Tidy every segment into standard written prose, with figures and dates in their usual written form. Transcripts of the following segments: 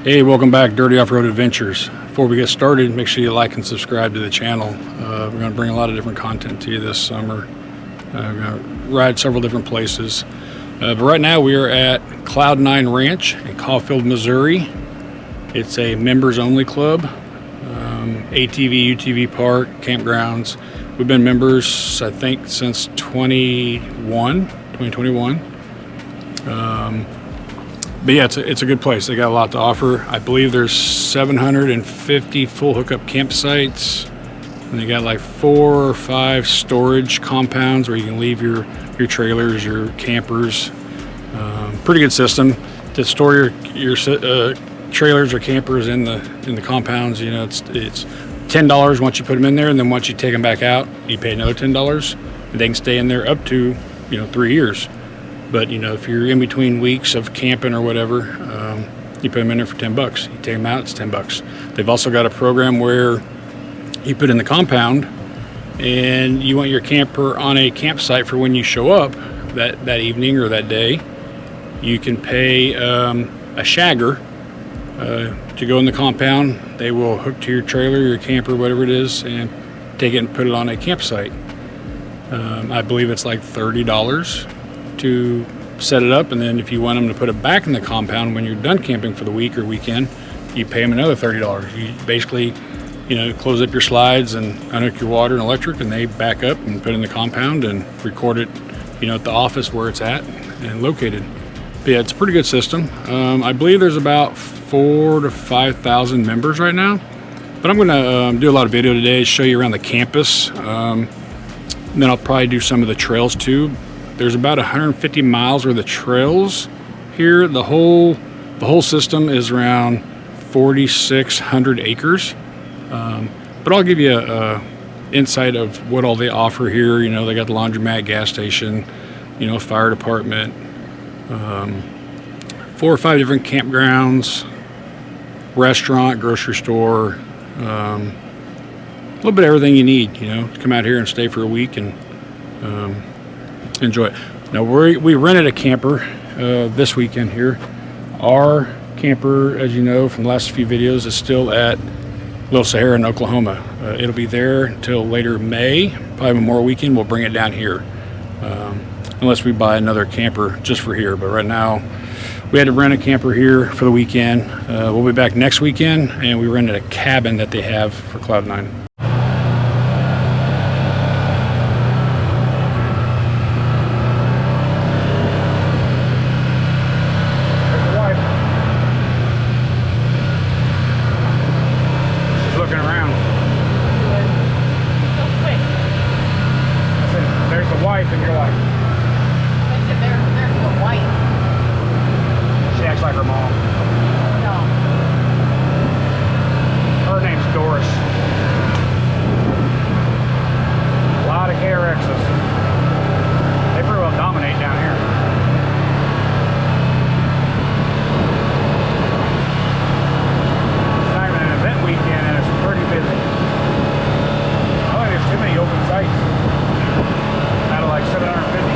Hey, welcome back, Dirty Off-Road Adventures. Before we get started, make sure you like and subscribe to the channel. We're going to bring a lot of different content to you this summer. We're going to ride several different places. But right now we are at Cloud9 Ranch in Caulfield, Missouri. It's a members-only club, ATV, UTV park, campgrounds. We've been members, I think, since 2021. But yeah, it's a good place. They got a lot to offer. I believe there's 750 full hookup campsites, and they got like 4 or 5 storage compounds where you can leave your trailers, your campers. Pretty good system to store your trailers or campers in the compounds. You know, it's $10 once you put them in there, and then once you take them back out, you pay another $10, and they can stay in there up to 3 years. But if you're in between weeks of camping or whatever, you put them in there for $10. You take them out, it's $10. They've also got a program where you put in the compound, and you want your camper on a campsite for when you show up that evening or that day. You can pay a shagger to go in the compound. They will hook to your trailer, your camper, whatever it is, and take it and put it on a campsite. I believe it's like $30 to set it up, and then if you want them to put it back in the compound when you're done camping for the week or weekend, you pay them another $30. You basically, close up your slides and unhook your water and electric, and they back up and put it in the compound and record it, at the office where it's at and located. But yeah, it's a pretty good system. I believe there's about 4,000 to 5,000 members right now, but I'm going to do a lot of video today, show you around the campus, and then I'll probably do some of the trails too. There's about 150 miles worth of trails here. The whole system is around 4,600 acres. But I'll give you a insight of what all they offer here. They got the laundromat, gas station, fire department, 4 or 5 different campgrounds, restaurant, grocery store, a little bit of everything you need, to come out here and stay for a week and enjoy it. Now we rented a camper this weekend here. Our camper, as you know from the last few videos, is still at Little Sahara in Oklahoma. It'll be there until later May, probably Memorial Weekend. We'll bring it down here, unless we buy another camper just for here. But right now we had to rent a camper here for the weekend. We'll be back next weekend, and we rented a cabin that they have for Cloud9. Like her mom. No. Her name's Doris. A lot of KRXs. They pretty well dominate down here. It's not even an event weekend, and it's pretty busy. I don't think there's too many open sites out of like 750.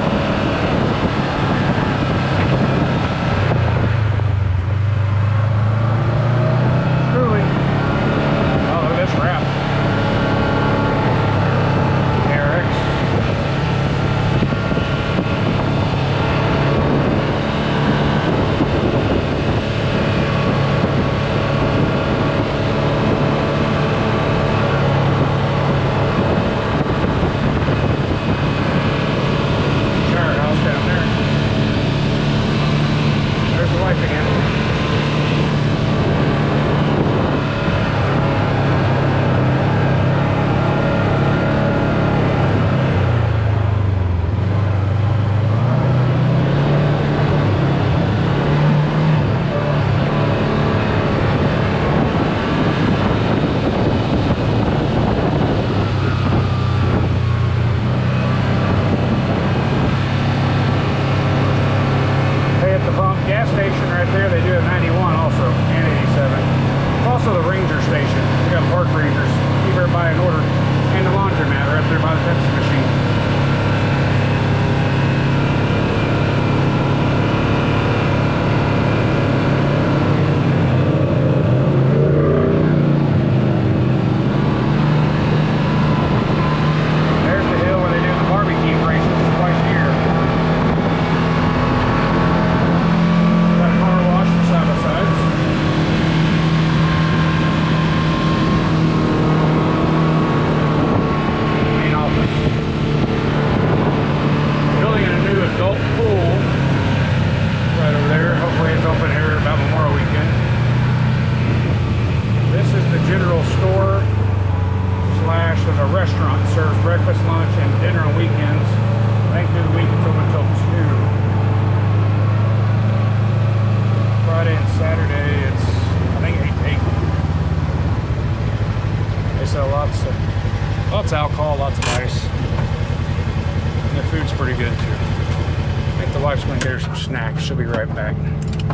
pretty good too. I think the wife's gonna get her some snacks. She'll be right back.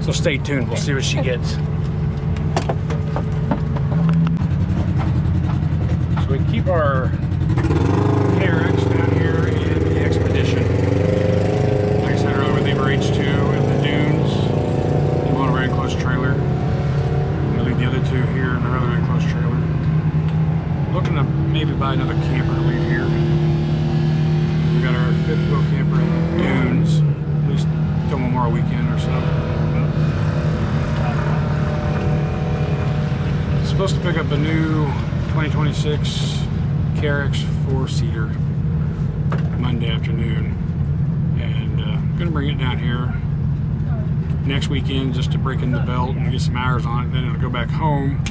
So stay tuned, we'll see what she gets. So we keep our KRX down here in the Expedition. Like I said earlier, we leave our H2 in the dunes. We want a very enclosed trailer. We leave the other two here in our other enclosed trailer. Looking to maybe buy another camper to leave here. We got our fifth wheel camper in the dunes, at least till Memorial Weekend or so. Supposed to pick up a new 2026 KRX 4-seater Monday afternoon, and I'm gonna bring it down here next weekend just to break in the belt and get some hours on it. Then it'll go back home,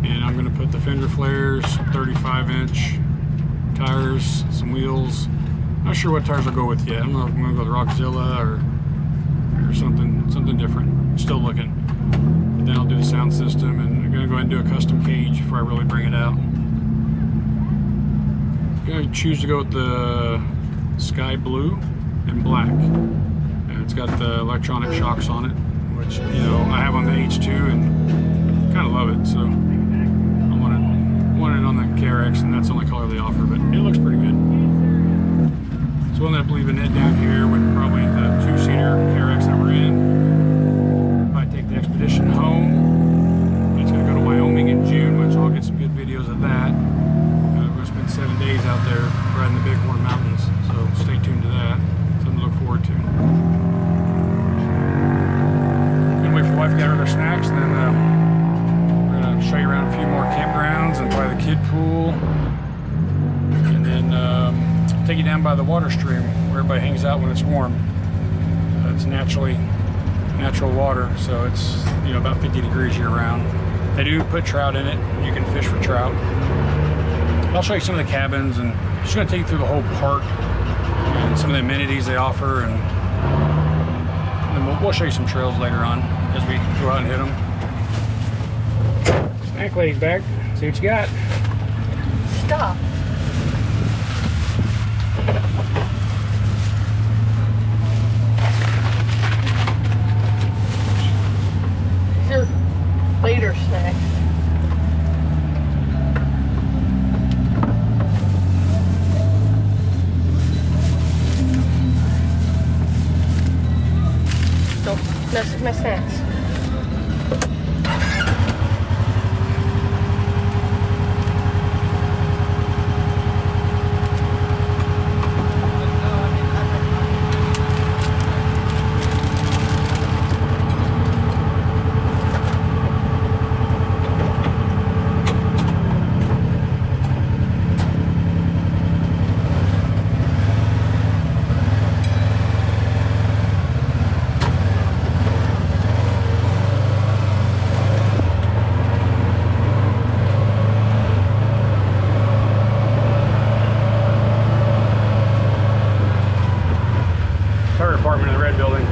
and I'm gonna put the fender flares, 35-inch tires, some wheels. Not sure what tires I'll go with yet. I don't know if I'm gonna go with Rockzilla or something different. Still looking. But then I'll do the sound system, and I'm gonna go ahead and do a custom cage before I really bring it out. I'm gonna choose to go with the sky blue and black. And it's got the electronic shocks on it, which, you know, I have on the H2 and kind of love it. So I want it on the KRX, and that's the only color they offer, but it looks pretty good. So we'll end up leaving it down here with probably the 2-seater KRX that we're in. Probably take the Expedition home. It's gonna go to Wyoming in June, which I'll get some good videos of that. We're gonna spend 7 days out there riding the Bighorn Mountains, so stay tuned to that. Something to look forward to. Gonna wait for the wife to get her their snacks, and then we're gonna show you around a few more campgrounds and probably the kid pool, and then take you down by the water stream where everybody hangs out when it's warm. It's natural water, so it's, you know, about 50 degrees year round. They do put trout in it, and you can fish for trout. I'll show you some of the cabins, and just gonna take you through the whole park and some of the amenities they offer, and then we'll show you some trails later on as we go out and hit them. Snack lady's back. See what you got. Stop. Your later snacks. Don't mess with my snacks. Apartment in the red building.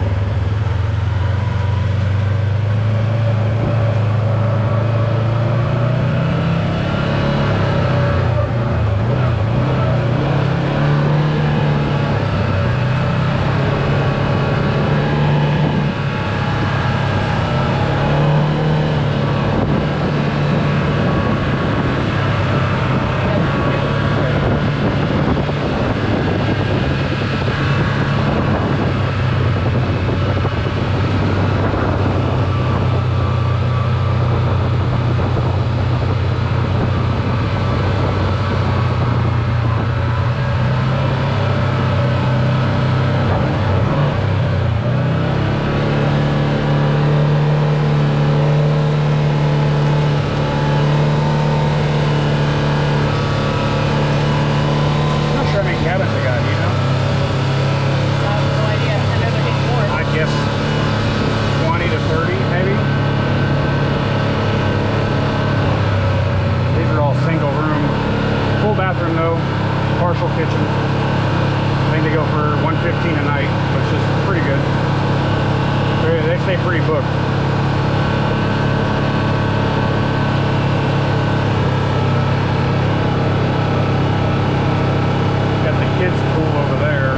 partial kitchen. I think they go for $115 a night, which is pretty good. They stay pretty booked. Got the kids pool over there.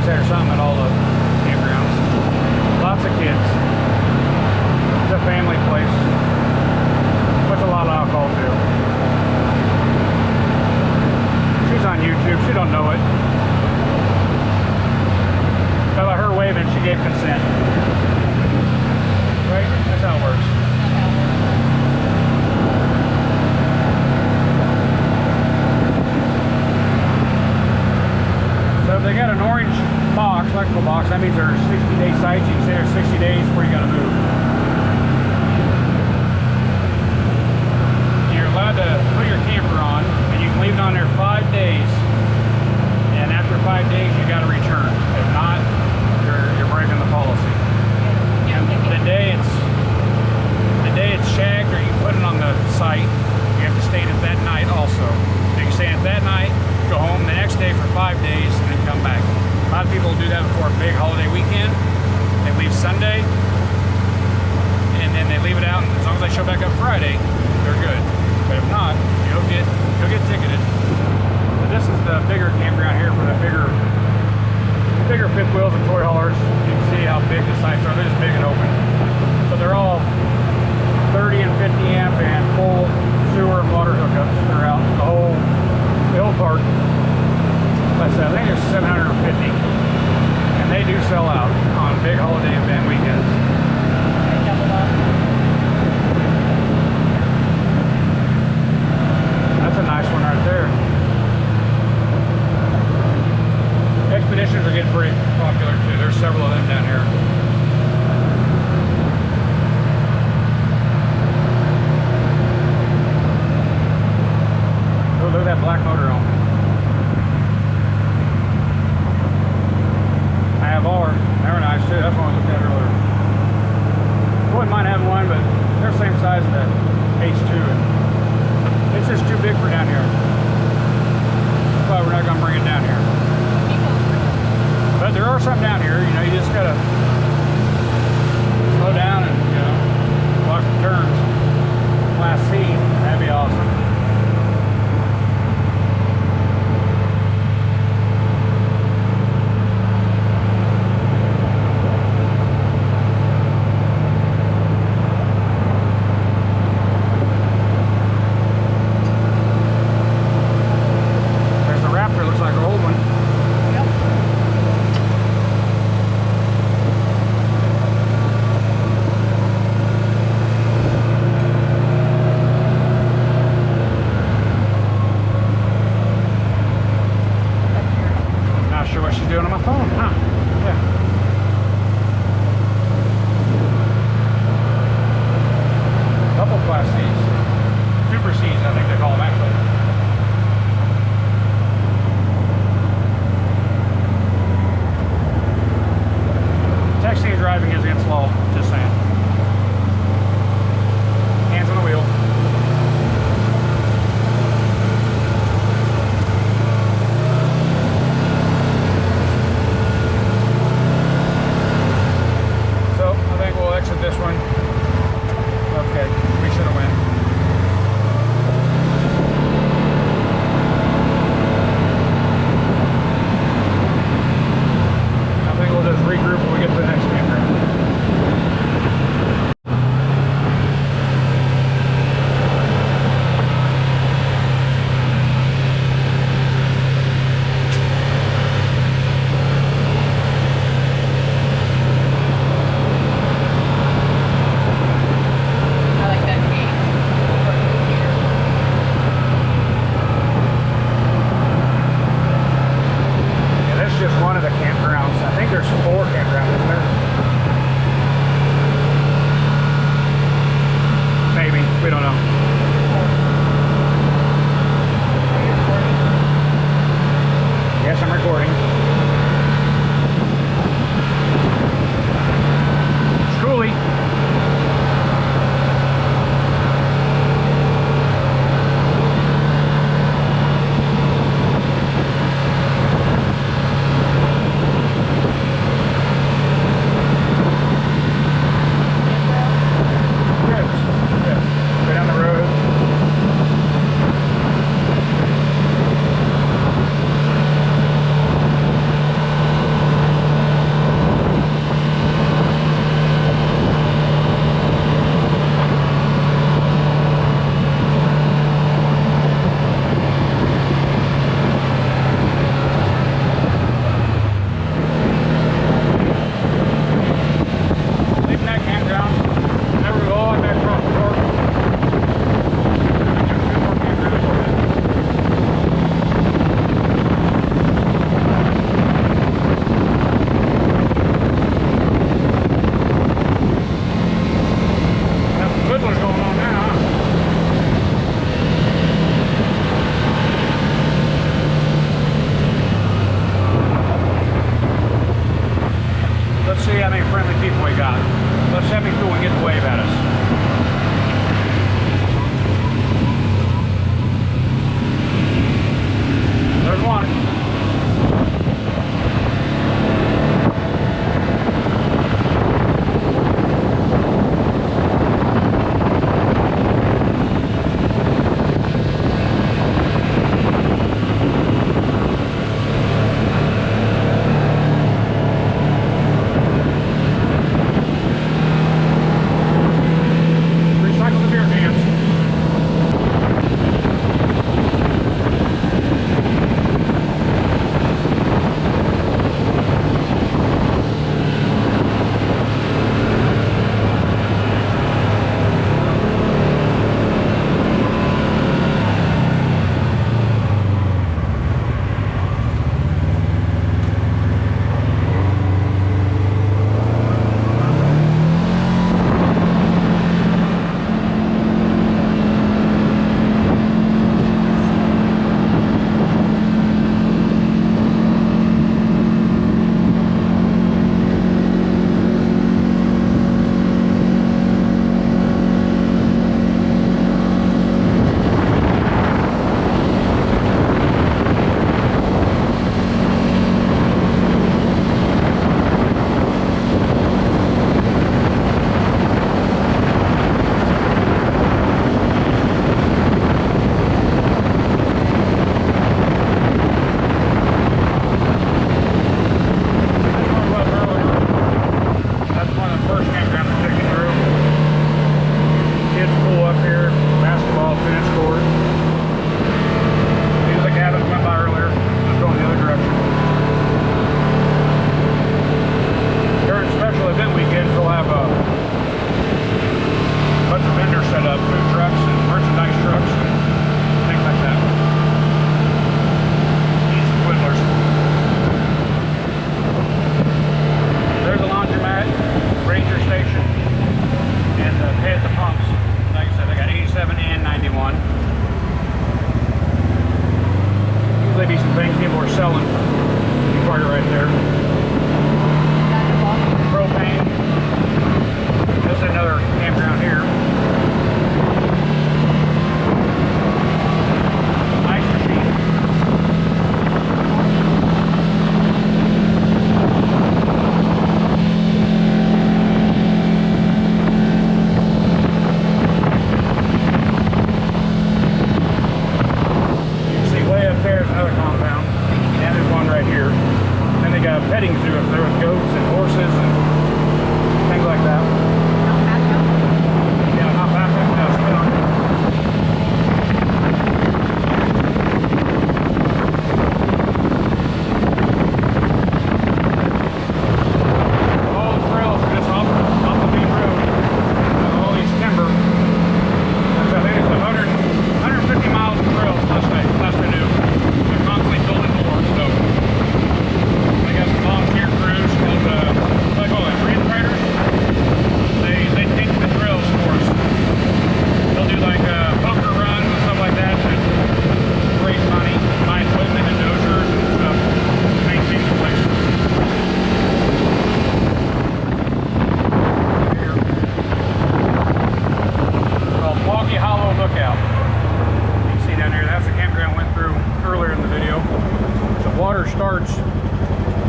say there's something at all the campgrounds. Lots of kids. It's a family place. Puts a lot of alcohol too. She's on YouTube. She don't know it. But by her waving, she gave consent. Right? That's how it works. So if they got an orange box, electrical box, that means there's 60-day sites. You can say there's 60 days before you got to move. You're allowed to put your camper on, and you can leave it on there 5 days. And after 5 days, you got to return. If not, you're breaking the policy. And the day it's shagged, or you put it on the site, you have to stay in it that night also. So you can stay in it that night, go home the next day for 5 days, and then come back. A lot of people do that before a big holiday weekend. They leave Sunday, and then they leave it out, and as long as they show back up Friday, they're good. But if not, you'll get ticketed. So this is the bigger campground here for the bigger fifth wheels and toy haulers. You can see how big the sites are. They're just big and open. So they're all 30 and 50 amp and full sewer and water hookups throughout the whole park. Like I said, I think there's 750, and they do sell out on big holiday event weekends. That's a nice one right there. Expeditions are getting pretty popular too. There's several of them down here. Oh, look at that black motor on. I have ours. They're nice too. That's one I looked at earlier. Wouldn't mind having one, but they're the same size as that H2. It's just too big for down here. That's why we're not going to bring it down here. But there are some down here. You know, you just got to slow down and, you know, watch the turns. Class C, that'd be awesome. Doing on my phone, huh? Yeah. Couple Class C's. Super C's, I think they call them actually. Texting and driving is against law, just saying. Hands on the wheel. This one. Okay, we should have went. I think we'll just regroup when we get to the next campground. One of the campgrounds. I think there's 4 campgrounds, isn't there? Maybe. We don't know. Yes, I'm recording. Truly. Go down the road. how many friendly people we got. Let's have me cool and get to wave at us. There's one. Recycle the beer cans.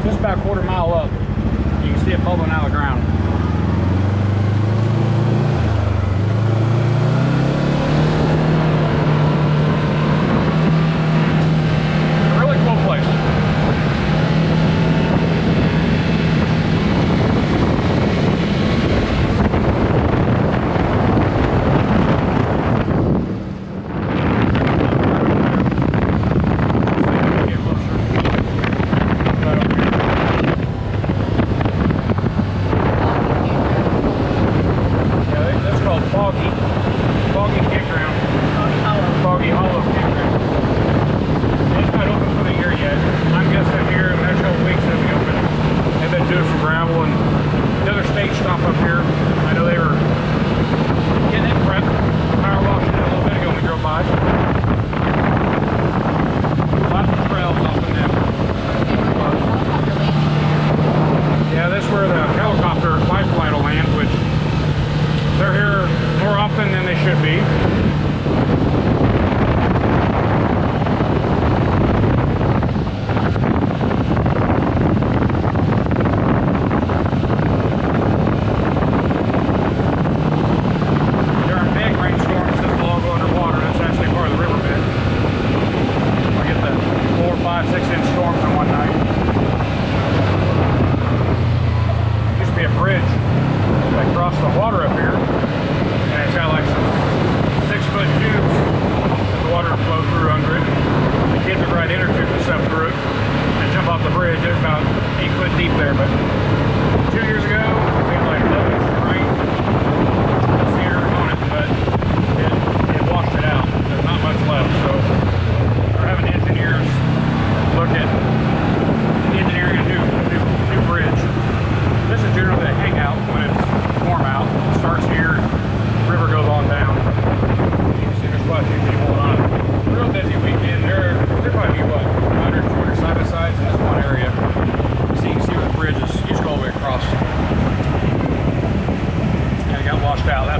Just about a quarter mile up. You can see it bubbling out of the ground. A really cool place. Yeah, that's where the helicopter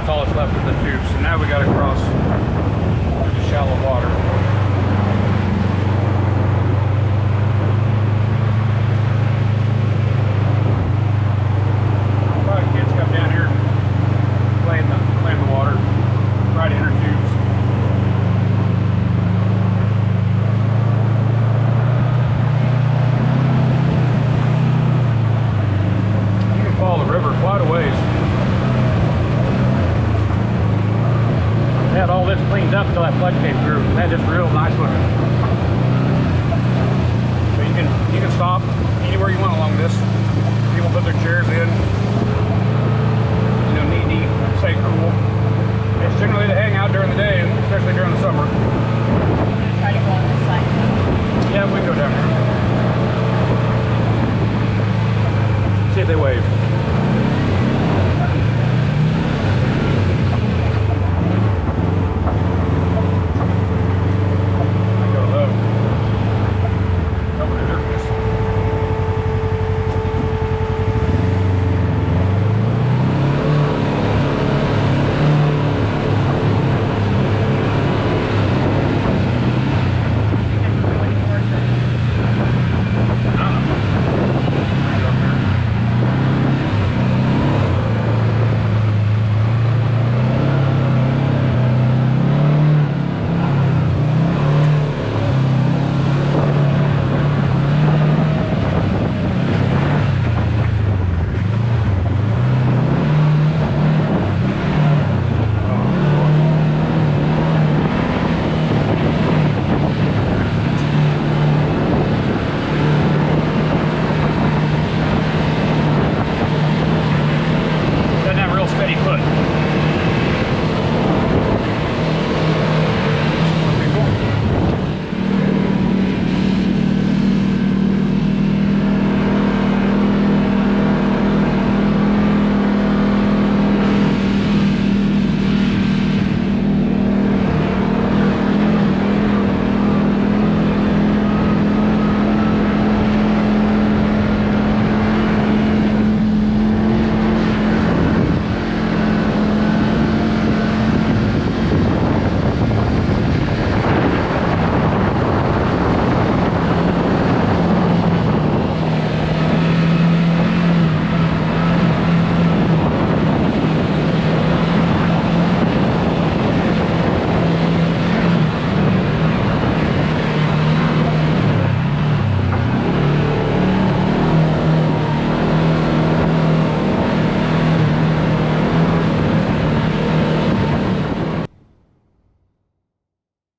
that's all that's left of the tube. So now we got to cross through the shallow water. A lot of kids come down here playing the water, ride inner tubes. You can follow the river quite a ways. They had all this cleaned up until that flood came through. They had this real nice looking. So you can stop anywhere you want along this. People put their chairs in. You know, knee-deep, stay cool. It's generally to hang out during the day, especially during the summer. Try to go on this side. Yeah, we can go down here. See if they wave.